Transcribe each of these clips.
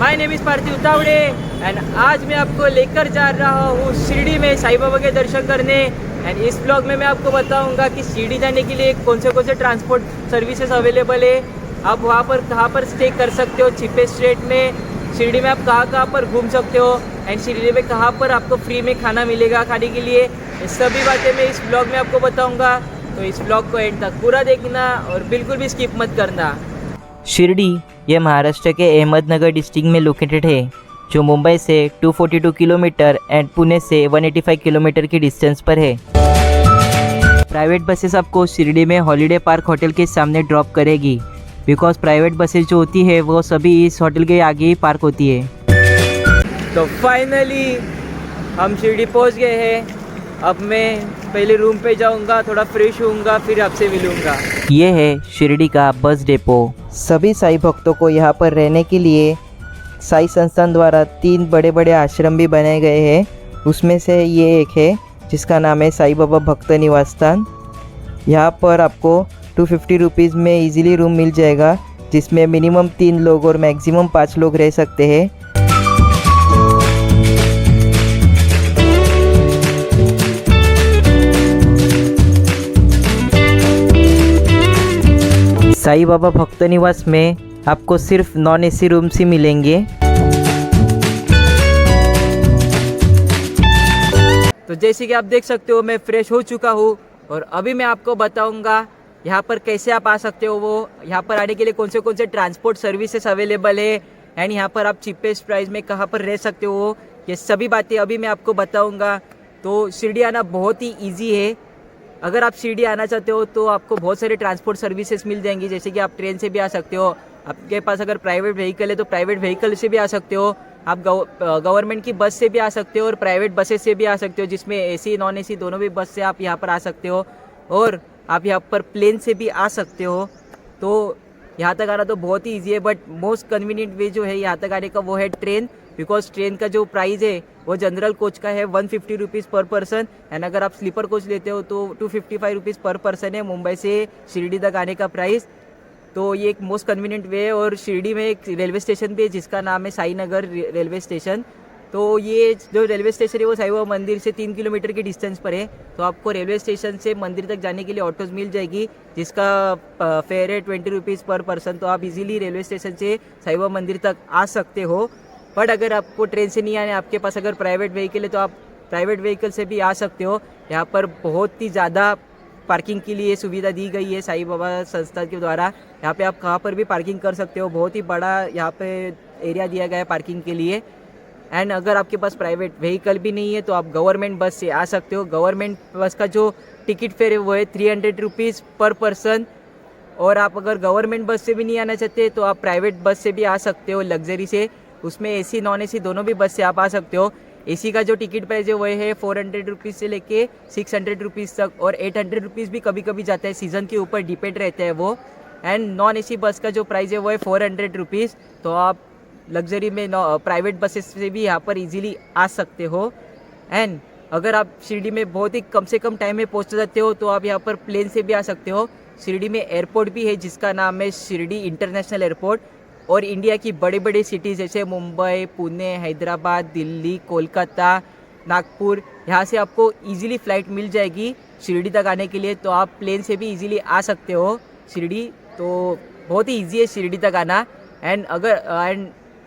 My name is Parthiv Tawde and आज मैं आपको लेकर जा रहा हूँ शिरडी में साईं बाबा के दर्शन करने। एंड इस ब्लॉग में मैं आपको बताऊंगा कि शिरडी जाने के लिए कौन से ट्रांसपोर्ट सर्विसेज अवेलेबल है, आप वहाँ पर कहाँ पर स्टे कर सकते हो चीपेस्ट रेट में, शिरडी में आप कहाँ पर घूम सकते हो एंड शिरडी में कहाँ पर आपको फ्री में खाना मिलेगा खाने के लिए। ये सभी बातें मैं इस ब्लॉग में आपको बताऊँगा, तो इस ब्लॉग को एंड तक पूरा देखना और बिल्कुल भी स्किप मत करना। शिरडी यह महाराष्ट्र के अहमदनगर डिस्ट्रिक्ट में लोकेटेड है, जो मुंबई से 242 किलोमीटर एंड पुणे से 185 किलोमीटर की डिस्टेंस पर है। प्राइवेट बसेस आपको शिरडी में हॉलीडे पार्क होटल के सामने ड्रॉप करेगी, बिकॉज प्राइवेट बसेस जो होती है वो सभी इस होटल के आगे ही पार्क होती है। तो फाइनली हम शिरडी पहुंच गए हैं। अब मैं पहले रूम पे जाऊंगा, थोड़ा फ्रेश होऊंगा, फिर आपसे मिलूंगा। ये है शिरडी का बस डिपो। सभी साईं भक्तों को यहाँ पर रहने के लिए साईं संस्थान द्वारा 3 बड़े बड़े आश्रम भी बनाए गए हैं। उसमें से ये एक है जिसका नाम है साईं बाबा भक्त निवास स्थान। यहाँ पर आपको 250 रुपीज़ में इजीली रूम मिल जाएगा, जिसमें मिनिमम 3 लोग और मैक्सिमम 5 लोग रह सकते हैं। साईं बाबा भक्त निवास में आपको सिर्फ नॉन एसी रूम्स ही मिलेंगे। तो जैसे कि आप देख सकते हो मैं फ्रेश हो चुका हूँ और अभी मैं आपको बताऊंगा यहाँ पर कैसे आप आ सकते हो, वो यहाँ पर आने के लिए कौन से ट्रांसपोर्ट सर्विसेज अवेलेबल है एंड यहाँ पर आप चीपेस्ट प्राइस में कहाँ पर रह सकते हो, ये सभी बातें अभी मैं आपको बताऊंगा। तो शिरडी आना बहुत ही ईजी है। अगर आप शिरडी आना चाहते हो तो आपको बहुत सारे ट्रांसपोर्ट सर्विसेज मिल जाएंगी, जैसे कि आप ट्रेन से भी आ सकते हो, आपके पास अगर प्राइवेट व्हीकल है तो प्राइवेट व्हीकल से भी आ सकते हो, आप गवर्नमेंट की बस से भी आ सकते हो और प्राइवेट बसेस से भी आ सकते हो, जिसमें एसी नॉन एसी दोनों भी बस से आप यहाँ पर आ सकते हो, और आप यहाँ पर प्लेन से भी आ सकते हो। तो यहाँ तक आना तो बहुत ही ईजी है, बट मोस्ट कन्वीनियंट वे जो है यहाँ तक आने का वो है ट्रेन, बिकॉज ट्रेन का जो प्राइस है वो जनरल कोच का है 150 रुपीज़ पर पर्सन, एंड अगर आप स्लीपर कोच लेते हो तो 255 रुपीज़ पर पर्सन है मुंबई से शिरडी तक आने का प्राइस। तो ये एक मोस्ट कन्वीनियंट वे है। और शिरडी में एक रेलवे स्टेशन भी है जिसका नाम है साई नगर रेलवे स्टेशन। तो ये जो रेलवे स्टेशन है वो साईं बाबा मंदिर से 3 किलोमीटर की डिस्टेंस पर है। तो आपको रेलवे स्टेशन से मंदिर तक जाने के लिए ऑटोज मिल जाएगी, जिसका फेयर है 20 रुपीज़ पर पर्सन। तो आप इजीली रेलवे स्टेशन से साईं बाबा मंदिर तक आ सकते हो। बट अगर आपको ट्रेन से नहीं आने, आपके पास अगर प्राइवेट व्हीकल है तो आप प्राइवेट व्हीकल से भी आ सकते हो। यहाँ पर बहुत ही ज़्यादा पार्किंग के लिए सुविधा दी गई है साईं बाबा संस्था के द्वारा। यहाँ पे आप कहाँ पर भी पार्किंग कर सकते हो, बहुत ही बड़ा यहाँ पे एरिया दिया गया है पार्किंग के लिए। एंड अगर आपके पास प्राइवेट व्हीकल भी नहीं है तो आप गवर्नमेंट बस से आ सकते हो। गवर्नमेंट बस का जो टिकट फेयर है वो है 300 रुपीज़ पर पर्सन। और आप अगर गवर्नमेंट बस से भी नहीं आना चाहते तो आप प्राइवेट बस से भी आ सकते हो, लग्जरी से। उसमें एसी नॉन एसी दोनों भी बस से आप आ सकते हो। एसी का जो टिकट प्राइस है वो है 400 रुपीज़ से लेके 600 रुपीज़ तक, और 800 रुपीज़ भी कभी कभी जाता है, सीज़न के ऊपर डिपेंड रहता है वो। एंड नॉन एसी बस का जो प्राइस है वो है 400 रुपीज़। तो आप लग्जरी में प्राइवेट बसेस से भी यहाँ पर इजीली आ सकते हो। एंड अगर आप शिरडी में बहुत ही कम से कम टाइम में पहुँच जाते हो तो आप यहाँ पर प्लेन से भी आ सकते हो। शिरडी में एयरपोर्ट भी है जिसका नाम है शिरडी इंटरनेशनल एयरपोर्ट। और इंडिया की बड़े बड़े सिटीज़ जैसे मुंबई, पुणे, हैदराबाद, दिल्ली, कोलकाता, नागपुर, यहाँ से आपको इजीली फ़्लाइट मिल जाएगी शिरडी तक आने के लिए। तो आप प्लेन से भी इजीली आ सकते हो शिरडी। तो बहुत ही ईजी है शिरडी तक आना। एंड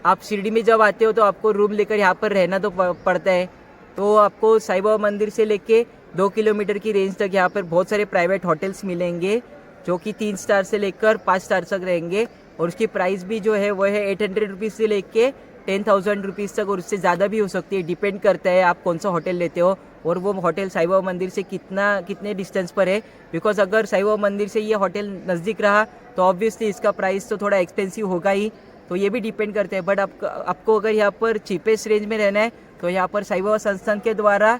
आप शिरडी में जब आते हो तो आपको रूम लेकर यहाँ पर रहना तो पड़ता है। तो आपको साईं बाबा मंदिर से लेके 2 किलोमीटर की रेंज तक यहाँ पर बहुत सारे प्राइवेट होटल्स मिलेंगे, जो कि 3 स्टार से लेकर 5 स्टार तक रहेंगे। और उसकी प्राइस भी जो है वो है 800 रुपीज़ से लेके 10,000 रुपीज़ तक, और उससे ज़्यादा भी हो सकती है, डिपेंड करता है आप कौन सा होटल लेते हो और वो होटल साईं बाबा मंदिर से कितने डिस्टेंस पर है। बिकॉज अगर साईं बाबा मंदिर से ये होटल नज़दीक रहा तो ऑब्वियसली इसका प्राइस तो थोड़ा एक्सपेंसिव होगा ही, तो ये भी डिपेंड करता है। बट आपको अगर यहाँ पर चीपेस्ट रेंज में रहना है तो यहाँ पर साईं बाबा संस्थान के द्वारा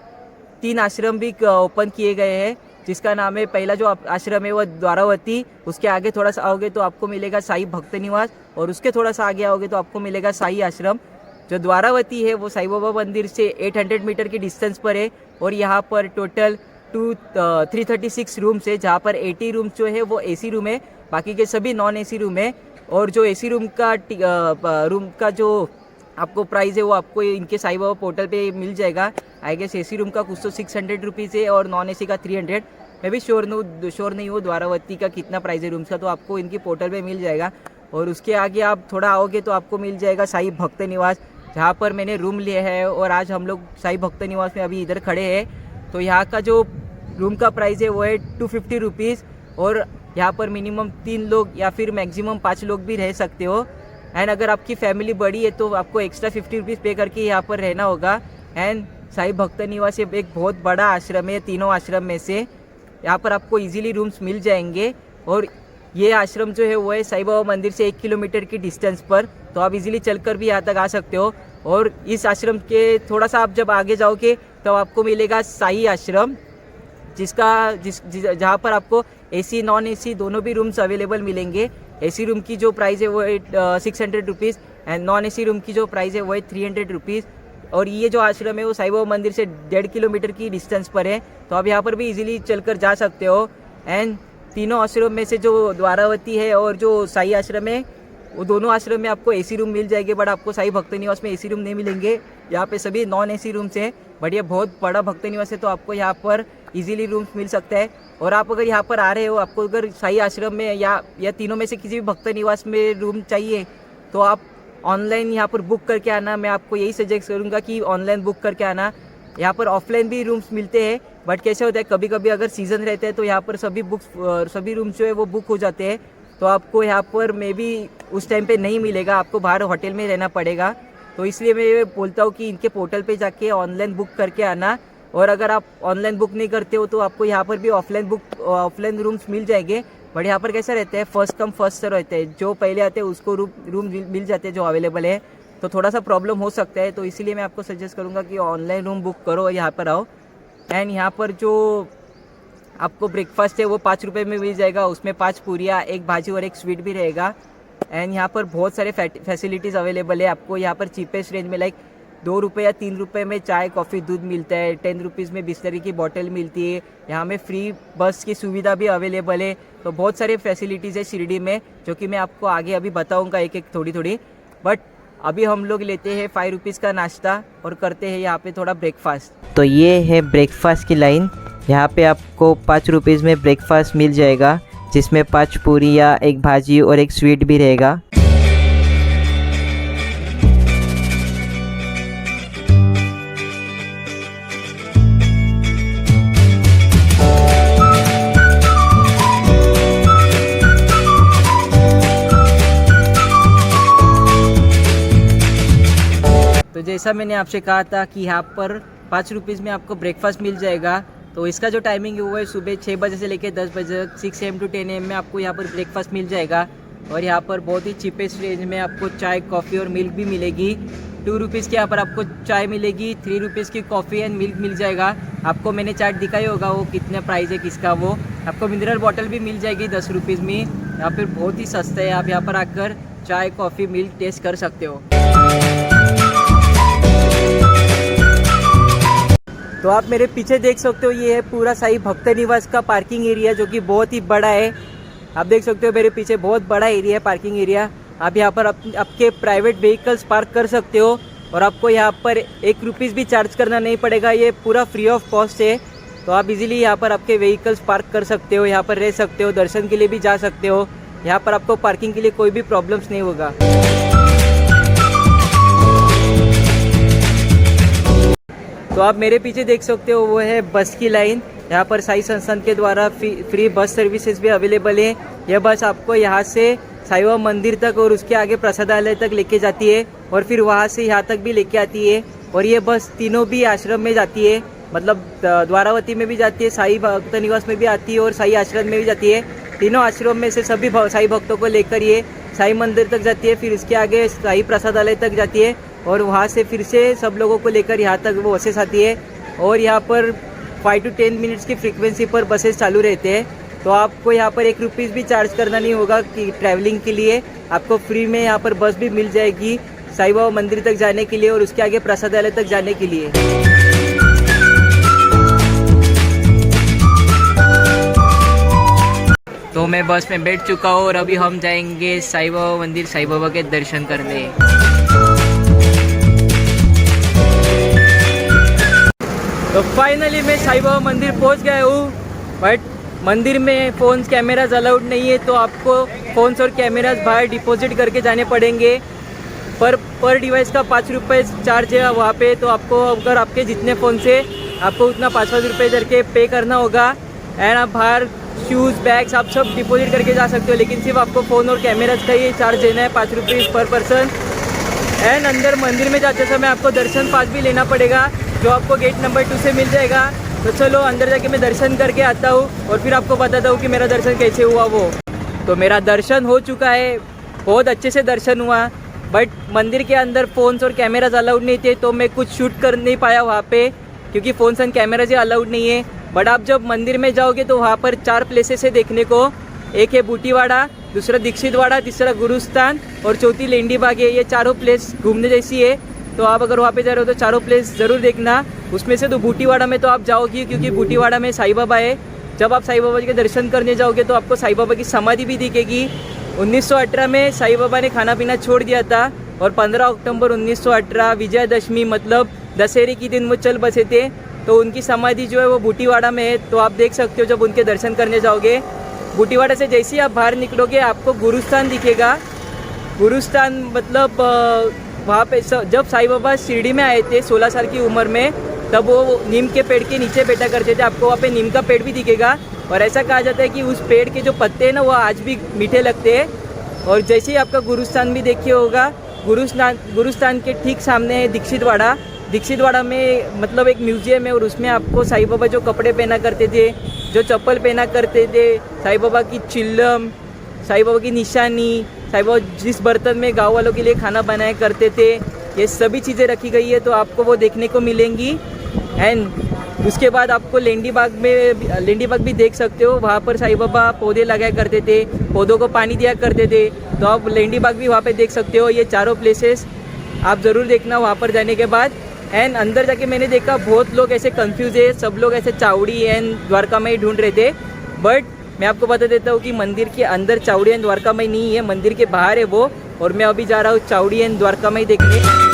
3 आश्रम भी ओपन किए गए हैं, जिसका नाम है, पहला जो आश्रम है वो द्वारावती, उसके आगे थोड़ा सा आओगे तो आपको मिलेगा साईं भक्त निवास, और उसके थोड़ा सा आगे आओगे तो आपको मिलेगा साईं आश्रम। जो द्वारावती है वो साईं बाबा मंदिर से 800 मीटर की डिस्टेंस पर है, और यहाँ पर टोटल 336 रूम्स है, जहाँ पर 80 रूम्स जो है वो एसी रूम है, बाकी के सभी नॉन एसी रूम है। और जो एसी रूम का जो आपको प्राइस है वो आपको इनके साई बाबा पोर्टल पे मिल जाएगा। आई गेस AC रूम का कुछ तो 600 रुपीज़ है और नॉन AC का 300। मैं भी श्योर नहीं हूँ द्वारावती का कितना प्राइस है रूम्स का, तो आपको इनकी पोर्टल पे मिल जाएगा। और उसके आगे आप थोड़ा आओगे तो आपको मिल जाएगा साई भक्त निवास, जहाँ पर मैंने रूम लिया है। और आज हम लोग साई भक्त निवास में अभी इधर खड़े हैं। तो यहाँ का जो रूम का प्राइस है वो है 250 रुपीज़। और यहाँ पर मिनिमम 3 लोग या फिर मैक्सिमम 5 लोग भी रह सकते हो। एंड अगर आपकी फैमिली बड़ी है तो आपको एक्स्ट्रा 50 रुपीज़ पे करके यहाँ पर रहना होगा। एंड साई भक्त निवास एक बहुत बड़ा आश्रम है, तीनों आश्रम में से यहाँ पर आपको इजीली रूम्स मिल जाएंगे। और ये आश्रम जो है वो है साई बाबा मंदिर से 1 किलोमीटर की डिस्टेंस पर, तो आप इजीली चलकर भी यहाँ तक आ सकते हो। और इस आश्रम के थोड़ा सा आप जब आगे जाओगे तो आपको मिलेगा साई आश्रम, जहाँ पर आपको AC नॉन AC दोनों भी रूम्स अवेलेबल मिलेंगे। AC रूम की जो प्राइस है वो है 600 rupees and non AC room की जो प्राइस है वो है 300 रुपीज़। और ये जो आश्रम है वो साई बाबा मंदिर से 1.5 किलोमीटर की डिस्टेंस पर है, तो आप यहाँ पर भी इजीली चलकर जा सकते हो। एंड तीनों आश्रम में से जो द्वारावती है और जो साई आश्रम है वो दोनों आश्रम में आपको AC रूम मिल जाएंगे, बट आपको साई भक्त निवास में AC रूम नहीं मिलेंगे। यहाँ पे सभी नॉन AC रूम्स हैं, बट ये बहुत बड़ा भक्त निवास है तो आपको यहाँ पर इजीली रूम्स मिल सकता है। और आप अगर यहाँ पर आ रहे हो, आपको अगर साई आश्रम में या तीनों में से किसी भी भक्त निवास में रूम चाहिए तो आप ऑनलाइन यहाँ पर बुक करके आना। मैं आपको यही सजेस्ट करूँगा कि ऑनलाइन बुक करके आना। यहाँ पर ऑफलाइन भी रूम्स मिलते हैं, बट कैसे होता है कभी कभी अगर सीज़न रहता है तो यहाँ पर सभी रूम्स जो है वो बुक हो जाते हैं, तो आपको यहाँ पर मे बी उस टाइम पे नहीं मिलेगा, आपको बाहर होटल में रहना पड़ेगा। तो इसलिए मैं बोलता हूँ कि इनके पोर्टल पे जाके ऑनलाइन बुक करके आना। और अगर आप ऑनलाइन बुक नहीं करते हो तो आपको यहाँ पर भी ऑफलाइन रूम्स मिल जाएंगे, बट यहाँ पर कैसा रहता है फर्स्ट कम फर्स्ट सर्व रहता है, जो पहले आते हैं उसको रूम मिल जाते हैं जो अवेलेबल है। तो थोड़ा सा प्रॉब्लम हो सकता है, तो इसीलिए मैं आपको सजेस्ट करूँगा कि ऑनलाइन रूम बुक करो और यहाँ पर आओ। एंड यहाँ पर जो आपको ब्रेकफास्ट है वो 5 रुपये में मिल जाएगा, उसमें 5 पूरियाँ, 1 भाजी और 1 स्वीट भी रहेगा। एंड यहाँ पर बहुत सारे फैसिलिटीज़ अवेलेबल है। आपको यहाँ पर चीपेस्ट रेंज में लाइक 2 रुपये या 3 रुपये में चाय कॉफ़ी दूध मिलता है, 10 रुपीज़ में बिस्लरी की बॉटल मिलती है। यहाँ में फ्री बस की सुविधा भी अवेलेबल है। तो बहुत सारे फैसिलिटीज़ है शिरडी में, जो कि मैं आपको आगे अभी बताऊँगा एक थोड़ी। बट अभी हम लोग लेते हैं 5 रुपीज़ का नाश्ता और करते हैं यहाँ पे थोड़ा ब्रेकफास्ट। तो ये है ब्रेकफास्ट की लाइन। यहाँ पे आपको 5 रुपीज़ में ब्रेकफास्ट मिल जाएगा, जिसमें 5 पूरियाँ, 1 भाजी और 1 स्वीट भी रहेगा। तो जैसा मैंने आपसे कहा था कि यहाँ पर 5 रुपीज़ में आपको ब्रेकफास्ट मिल जाएगा। तो इसका जो टाइमिंग है वो है सुबह 6 बजे से लेकर 10 बजे, 6 AM to 10 AM में आपको यहाँ पर ब्रेकफास्ट मिल जाएगा। और यहाँ पर बहुत ही चीपेस्ट रेंज में आपको चाय कॉफ़ी और मिल्क भी मिलेगी। 2 रुपीज़ के यहाँ पर आपको चाय मिलेगी, 3 रुपीज़ की कॉफ़ी एंड मिल्क मिल जाएगा। आपको मैंने चार्ट दिखाई होगा वो कितना प्राइस है किसका। वो आपको मिनरल बॉटल भी मिल जाएगी 10 रुपीज़ में। यहाँ पर बहुत ही सस्ता है, आप यहाँ पर आकर चाय कॉफ़ी मिल्क टेस्ट कर सकते हो। तो आप मेरे पीछे देख सकते हो, ये है पूरा साई भक्त निवास का पार्किंग एरिया, जो कि बहुत ही बड़ा है। आप देख सकते हो मेरे पीछे बहुत बड़ा एरिया है, पार्किंग एरिया। आप यहाँ पर आपके प्राइवेट व्हीकल्स पार्क कर सकते हो और आपको यहाँ पर 1 रुपीज़ भी चार्ज करना नहीं पड़ेगा, ये पूरा फ्री ऑफ कॉस्ट है। तो आप इजीली यहाँ पर आपके व्हीकल्स पार्क कर सकते हो, यहाँ पर रह सकते हो, दर्शन के लिए भी जा सकते हो। यहाँ पर आपको पार्किंग के लिए कोई भी प्रॉब्लम्स नहीं होगा। तो आप मेरे पीछे देख सकते हो वो है बस की लाइन। यहाँ पर साई संस्थान के द्वारा फ्री बस सर्विसेज भी अवेलेबल है। यह बस आपको यहाँ से साई बाबा मंदिर तक और उसके आगे प्रसादालय तक लेके जाती है और फिर वहाँ से यहाँ तक भी लेके आती है। और ये बस तीनों भी आश्रम में जाती है, मतलब द्वारावती में भी जाती है, साई भक्त निवास में भी आती है और साई आश्रम में भी जाती है। तीनों आश्रम में से सभी साई भक्तों को लेकर ये साई मंदिर तक जाती है, फिर इसके आगे साई प्रसादालय तक जाती है और वहाँ से फिर से सब लोगों को लेकर यहाँ तक वो बसेस आती है। और यहाँ पर 5 to 10 मिनट्स की फ्रीक्वेंसी पर बसेस चालू रहते हैं। तो आपको यहाँ पर 1 रुपीज़ भी चार्ज करना नहीं होगा कि ट्रैवलिंग के लिए। आपको फ्री में यहाँ पर बस भी मिल जाएगी साई बाबा मंदिर तक जाने के लिए और उसके आगे प्रसादालय तक जाने के लिए। तो मैं बस में बैठ चुका हूँ और अभी हम जाएंगे साई बाबा मंदिर, साई बाबा के दर्शन करने। फाइनली मैं साईं बाबा मंदिर पहुंच गया हूँ, बट मंदिर में फ़ोन्स कैमराज अलाउड नहीं है, तो आपको फ़ोन्स और कैमराज बाहर डिपॉजिट करके जाने पड़ेंगे। पर डिवाइस का 5 रुपये चार्ज है वहाँ पे। तो आपको अगर आपके जितने फ़ोन से आपको उतना 5-5 रुपये करके पे करना होगा। एंड आप बाहर शूज़ बैग्स आप सब डिपॉजिट करके जा सकते हो, लेकिन सिर्फ आपको फ़ोन और कैमराज का ही चार्ज देना है, 5 रुपये पर पर्सन। एंड अंदर मंदिर में जाते समय आपको दर्शन पास भी लेना पड़ेगा, जो आपको गेट नंबर 2 से मिल जाएगा। तो चलो अंदर जाके मैं दर्शन करके आता हूँ और फिर आपको बताता हूँ कि मेरा दर्शन कैसे हुआ वो। तो मेरा दर्शन हो चुका है, बहुत अच्छे से दर्शन हुआ, बट मंदिर के अंदर फ़ोन्स और कैमराज अलाउड नहीं थे, तो मैं कुछ शूट कर नहीं पाया वहाँ पे, क्योंकि phones and cameras he allowed नहीं है। बट आप जब मंदिर में जाओगे तो वहाँ पर 4 प्लेसेस है देखने को। एक है बूटीवाड़ा, दूसरा दीक्षितवाड़ा, तीसरा गुरुस्थान और चौथी लेंडी बाग है। ये चारों प्लेस घूमने जैसी है, तो आप अगर वहाँ पे जा रहे हो तो चारों प्लेस ज़रूर देखना। उसमें से तो बूटीवाड़ा में तो आप जाओगे, क्योंकि बूटीवाड़ा में साईं बाबा है। जब आप साईं बाबा के दर्शन करने जाओगे तो आपको साईं बाबा की समाधि भी दिखेगी। 1918 में साईं बाबा ने खाना पीना छोड़ दिया था, और 15 अक्टूबर 1918 विजयदशमी मतलब दशहरे के दिन वो चल बसे थे। तो उनकी समाधि जो है वो बूटीवाड़ा में है, तो आप देख सकते हो जब उनके दर्शन करने जाओगे। बूटीवाड़ा से जैसे ही आप बाहर निकलोगे आपको गुरुस्थान दिखेगा। गुरुस्थान मतलब वहाँ पे जब साईं बाबा शिरडी में आए थे 16 साल की उम्र में, तब वो नीम के पेड़ के नीचे बैठा करते थे। आपको वहाँ पे नीम का पेड़ भी दिखेगा, और ऐसा कहा जाता है कि उस पेड़ के जो पत्ते हैं ना वो आज भी मीठे लगते हैं। और जैसे ही आपका गुरुस्थान भी देखिए होगा, गुरुस्थान के ठीक सामने है दीक्षितवाड़ा। दीक्षितवाड़ा में मतलब एक म्यूजियम है, और उसमें आपको साईं बाबा जो कपड़े पहना करते थे, जो चप्पल पहना करते थे, साईं बाबा की चिल्लम, साईं बाबा की निशानी, साईं बाबा जिस बर्तन में गाँव वालों के लिए खाना बनाया करते थे, ये सभी चीज़ें रखी गई है, तो आपको वो देखने को मिलेंगी। एंड उसके बाद आपको लेंडी बाग भी देख सकते हो। वहाँ पर साईं बाबा पौधे लगाया करते थे, पौधों को पानी दिया करते थे, तो आप लेंडी बाग भी वहाँ पे देख सकते हो। ये चारों प्लेसेस आप ज़रूर देखना वहाँ पर जाने के बाद। एंड अंदर जाके मैंने देखा बहुत लोग ऐसे कंफ्यूज है, सब लोग ऐसे चावड़ी एंड द्वारका में ही ढूंढ रहे थे। बट मैं आपको बता देता हूँ कि मंदिर के अंदर चावड़ी एंड द्वारका में नहीं है, मंदिर के बाहर है वो, और मैं अभी जा रहा हूँ चावड़ी एंड द्वारका में ही देखने।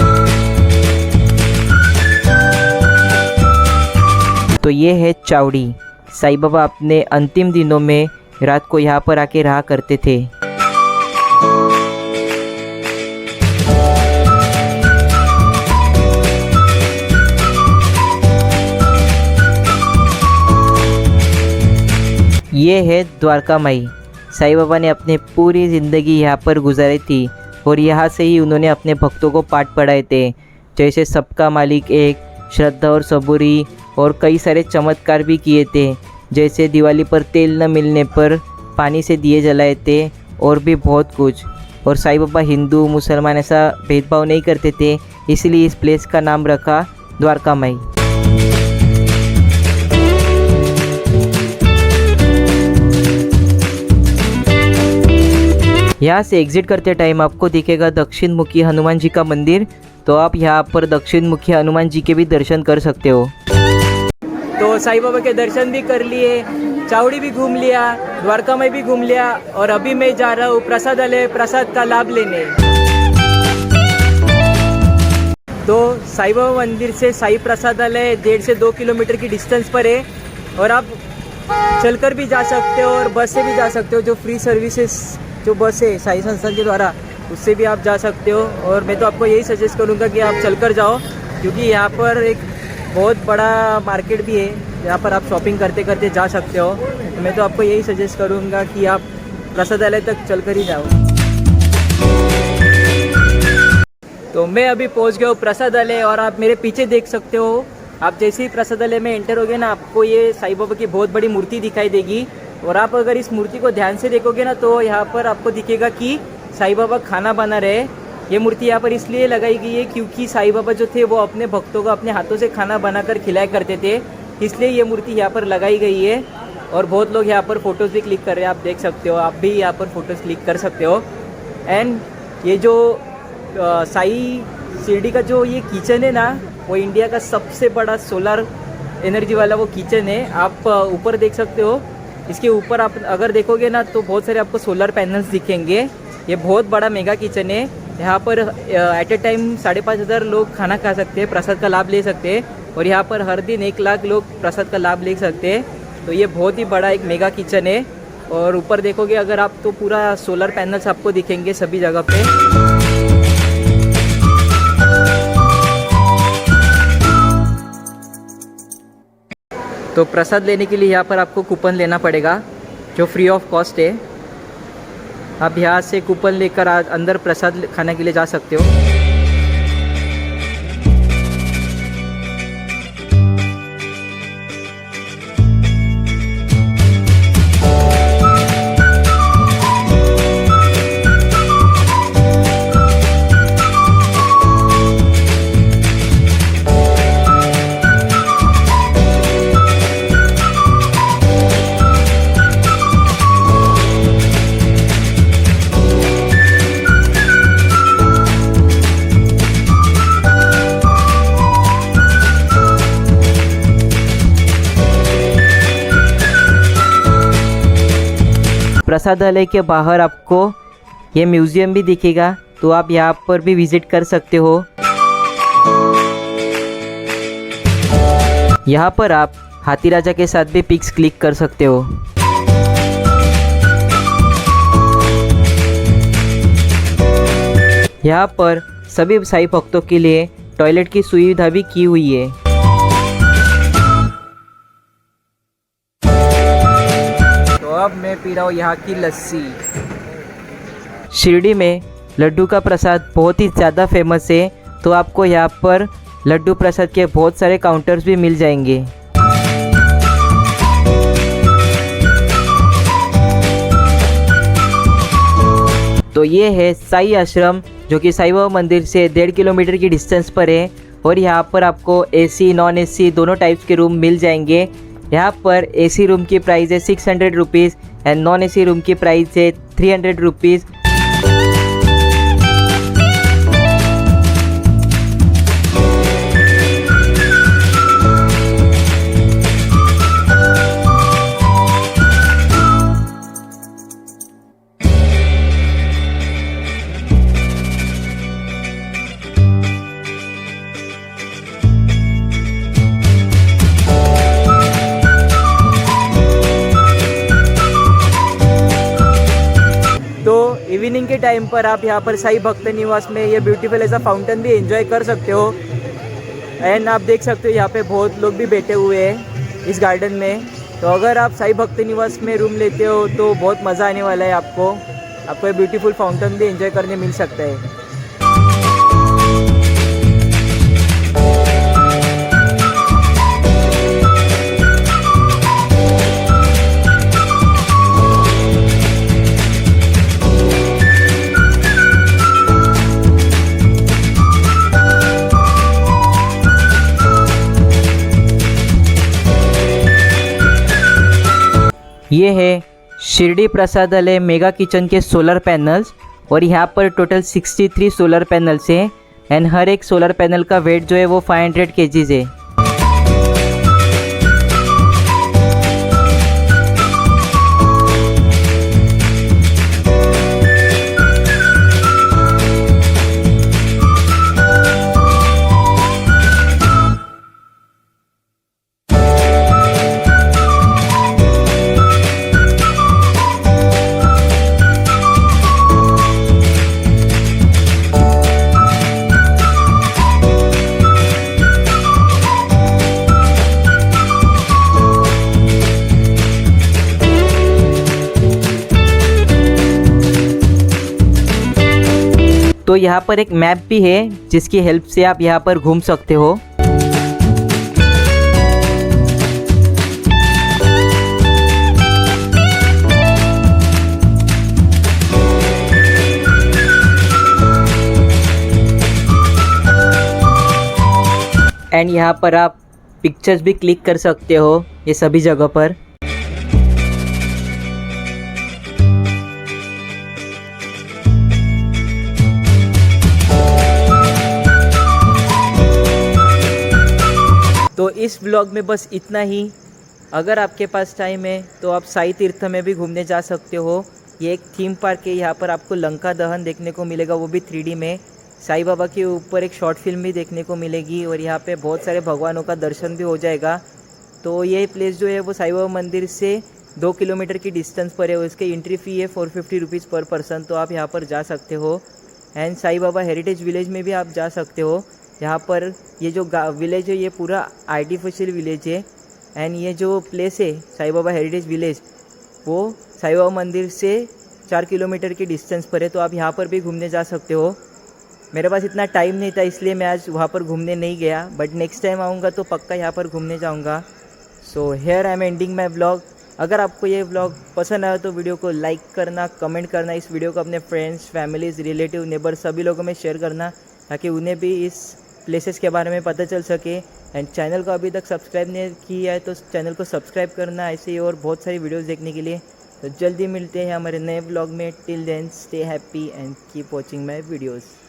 तो ये है चावड़ी। साईं बाबा अपने अंतिम दिनों में रात को यहाँ पर आके रहा करते थे। ये है द्वारका माई। साईं बाबा ने अपनी पूरी ज़िंदगी यहाँ पर गुजारी थी, और यहाँ से ही उन्होंने अपने भक्तों को पाठ पढ़ाए थे, जैसे सबका मालिक एक, श्रद्धा और सबूरी, और कई सारे चमत्कार भी किए थे, जैसे दिवाली पर तेल न मिलने पर पानी से दिए जलाए थे, और भी बहुत कुछ। और साईं बाबा हिंदू मुसलमान ऐसा भेदभाव नहीं करते थे, इसलिए इस प्लेस का नाम रखा द्वारका माई। यहाँ से एग्जिट करते टाइम आपको दिखेगा दक्षिण मुखी हनुमान जी का मंदिर, तो आप यहाँ पर दक्षिण मुखी हनुमान जी के भी दर्शन कर सकते हो। तो साईं बाबा के दर्शन भी कर लिए, चावड़ी भी घूम लिया, द्वारका में भी घूम लिया, और अभी मैं जा रहा हूँ प्रसाद का लाभ लेने। तो साईं बाबा मंदिर से साई प्रसादालय 1.5 से 2 किलोमीटर की डिस्टेंस पर है, और आप चलकर भी जा सकते हो और बस से भी जा सकते हो। जो फ्री सर्विसेज जो बस है साई संस्थान के द्वारा, उससे भी आप जा सकते हो। और मैं तो आपको यही सजेस्ट करूँगा कि आप चलकर जाओ, क्योंकि यहाँ पर एक बहुत बड़ा मार्केट भी है, यहाँ पर आप शॉपिंग करते करते जा सकते हो। तो मैं तो आपको यही सजेस्ट करूँगा कि आप प्रसादालय तक चलकर ही जाओ। तो मैं अभी पहुँच गया हूँ प्रसादालय, और आप मेरे पीछे देख सकते हो। आप जैसे ही प्रसादालय में एंटर होगे ना, आपको ये साईं बाबा की बहुत बड़ी मूर्ति दिखाई देगी, और आप अगर इस मूर्ति को ध्यान से देखोगे ना, तो यहाँ पर आपको दिखेगा कि साईं बाबा खाना बना रहे। ये मूर्ति यहाँ पर इसलिए लगाई गई है क्योंकि साईं बाबा जो थे वो अपने भक्तों को अपने हाथों से खाना बनाकर खिलाया करते थे, इसलिए ये मूर्ति यहाँ पर लगाई गई है। और बहुत लोग यहाँ पर फ़ोटोज़ भी क्लिक कर रहे हैं, आप देख सकते हो, आप भी यहाँ पर फ़ोटोज़ क्लिक कर सकते हो। एंड ये जो साई शिरडी का जो ये किचन है ना, वो इंडिया का सबसे बड़ा सोलर एनर्जी वाला वो किचन है। आप ऊपर देख सकते हो, इसके ऊपर आप अगर देखोगे ना तो बहुत सारे आपको सोलर पैनल्स दिखेंगे। ये बहुत बड़ा मेगा किचन है। यहाँ पर एट ए टाइम 5,500 लोग खाना खा सकते हैं, प्रसाद का लाभ ले सकते हैं। और यहाँ पर हर दिन 1 लाख लोग प्रसाद का लाभ ले सकते हैं। तो ये बहुत ही बड़ा एक मेगा किचन है। और ऊपर देखोगे अगर आप तो पूरा सोलर पैनल्स आपको दिखेंगे सभी जगह पे। तो प्रसाद लेने के लिए यहाँ पर आपको कूपन लेना पड़ेगा जो फ्री ऑफ कॉस्ट है। आप यहाँ से कूपन लेकर अंदर प्रसाद खाने के लिए जा सकते हो। प्रसादालय के बाहर आपको ये म्यूज़ियम भी दिखेगा, तो आप यहाँ पर भी विज़िट कर सकते हो। यहाँ पर आप हाथी राजा के साथ भी पिक्स क्लिक कर सकते हो। यहाँ पर सभी साईं भक्तों के लिए टॉयलेट की सुविधा भी की हुई है। अब मैं पी रहा हूँ यहाँ की लस्सी। शिरडी में लड्डू का प्रसाद बहुत ही ज़्यादा फेमस है, तो आपको यहाँ पर लड्डू प्रसाद के बहुत सारे काउंटर्स भी मिल जाएंगे। तो ये है साई आश्रम, जो कि साई बाबा मंदिर से 1.5 किलोमीटर की डिस्टेंस पर है। और यहाँ पर आपको AC नॉन AC दोनों टाइप्स के रूम मिल जाएंगे। यहाँ पर AC रूम की प्राइस है 600 rupees and non AC room की प्राइस है 300 रुपीज़। इवनिंग के टाइम पर आप यहाँ पर साई भक्त निवास में ये ब्यूटीफुल ऐसा फाउंटेन भी एंजॉय कर सकते हो। एंड आप देख सकते हो यहाँ पे बहुत लोग भी बैठे हुए हैं इस गार्डन में। तो अगर आप साई भक्त निवास में रूम लेते हो तो बहुत मज़ा आने वाला है आपको ये ब्यूटीफुल फाउंटेन भी एंजॉय करने मिल सकता है। ये है शिरडी प्रसादालय मेगा किचन के सोलर पैनल्स। और यहाँ पर टोटल 63 सोलर पैनल्स हैं एंड हर एक सोलर पैनल का वेट जो है वो 500 kgs है। तो यहाँ पर एक मैप भी है जिसकी हेल्प से आप यहाँ पर घूम सकते हो। एंड यहाँ पर आप पिक्चर्स भी क्लिक कर सकते हो ये सभी जगह पर। तो इस व्लॉग में बस इतना ही। अगर आपके पास टाइम है तो आप साई तीर्थ में भी घूमने जा सकते हो। ये एक थीम पार्क है, यहाँ पर आपको लंका दहन देखने को मिलेगा, वो भी 3D में। साईं बाबा के ऊपर एक शॉर्ट फिल्म भी देखने को मिलेगी और यहाँ पे बहुत सारे भगवानों का दर्शन भी हो जाएगा। तो ये प्लेस जो है वो साईं बाबा मंदिर से 2 किलोमीटर की डिस्टेंस पर है और इसकी एंट्री फ़ी है 450 रुपीज़ पर पर्सन, तो आप यहाँ पर जा सकते हो। And Sai Baba heritage village में भी आप जा सकते हो। यहाँ पर ये जो विलेज है ये पूरा आर्टिफिशियल विलेज है। एंड ये जो प्लेस है साईं बाबा हेरिटेज विलेज वो साईं बाबा मंदिर से 4 किलोमीटर की डिस्टेंस पर है, तो आप यहाँ पर भी घूमने जा सकते हो। मेरे पास इतना टाइम नहीं था इसलिए मैं आज वहाँ पर घूमने नहीं गया, बट नेक्स्ट टाइम आऊँगा तो पक्का यहाँ पर घूमने जाऊँगा। So here I am ending my vlog. अगर आपको ये व्लॉग पसंद आया तो वीडियो को लाइक करना, कमेंट करना, इस वीडियो को अपने फ्रेंड्स, फैमिलीज़, रिलेटिव, नेबर सभी लोगों में शेयर करना ताकि उन्हें भी इस प्लेसेस के बारे में पता चल सके। एंड चैनल को अभी तक सब्सक्राइब नहीं किया है तो चैनल को सब्सक्राइब करना ऐसे ही और बहुत सारी वीडियोस देखने के लिए। तो जल्दी मिलते हैं हमारे नए व्लॉग में। Till then stay happy and keep watching my videos.